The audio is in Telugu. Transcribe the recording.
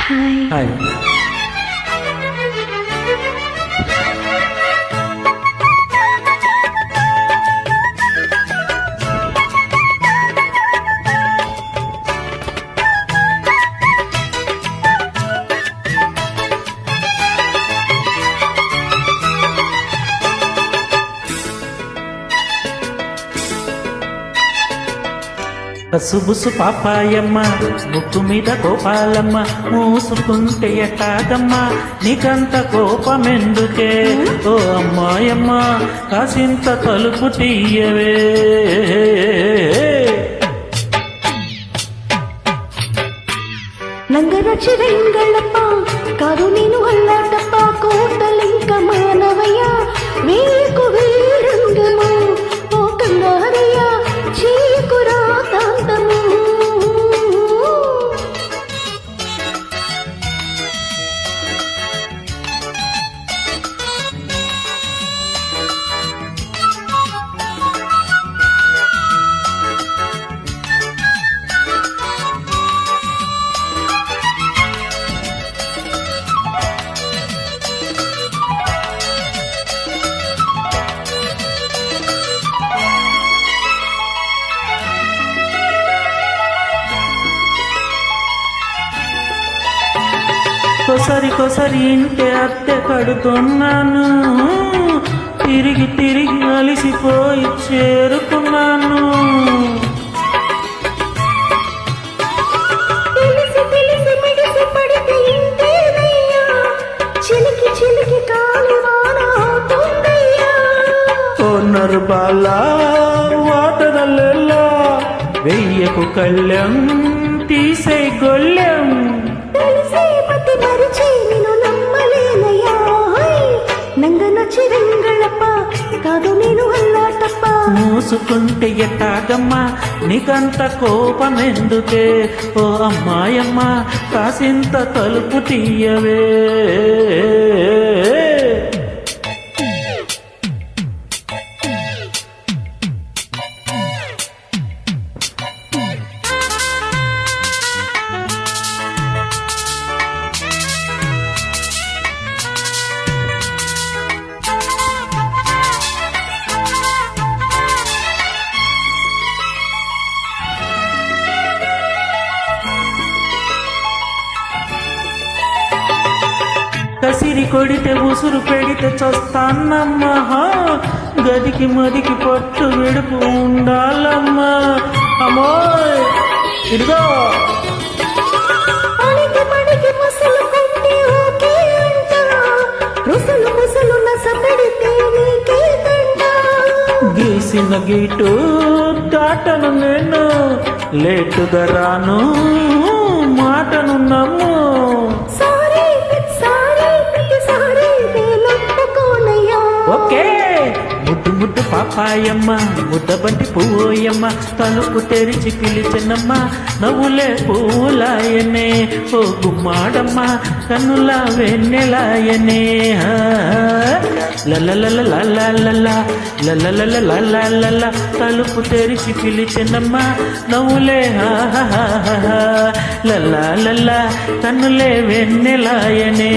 హాయ్. బుసు పాపాయమ్మ ముక్కు మీద కోపాలమ్మ మూసుకుంటే ఎట్టాగమ్మ నీకంత కోపమెందుకే ఓ అమ్మాయమ్మ కాసింత తలుపు తీయవే నంగరచి వెంగళప్ప కాదు నేను అల్లాటప్ప కోటలింక మానవయ్య మీకు వీరంగము ఓ కంగారయ్య చీకురా తాంతము కొసరి ఇంటి అద్దె కడుతున్నాను తిరిగి తిరిగి అలిసిపోయి చేరుకున్నాను కొన్నరు బాలా వాటరల్ల వెయ్యకు కళ్యం తీసే గొల్లం కాదు నేను అల్లాటప్ప మూసుకుంటే ఎట్టాగమ్మా నీకంత కోపమెందుకే ఓ అమ్మాయమ్మ కాసింత తలుపు తీయవే కసిరి కొడితే ఉసురు పెడితే చస్తానమ్మా గదికి మదికి పట్టు విడుపు ఉండాలమ్మా అమ్మోయ్ ఇదిగో గీసిన గీటు దాటను నేను లేటుగా రాను మాటను నమ్ము ఓకే ముద్దు ముద్దు పాపాయమ్మ ముద్ద బంటి పువ్వుయమ్మ తలుపు తెరిచి పిలిచినమ్మ నవ్వులే పువ్వులాయనే ఓ గుమ్మాడమ్మ కన్నుల వెన్నెలాయనే లల్ల తలుపు తెరిచి పిలిచినమ్మ నవ్వులే లల్ల కన్నులే వెన్నెలాయనే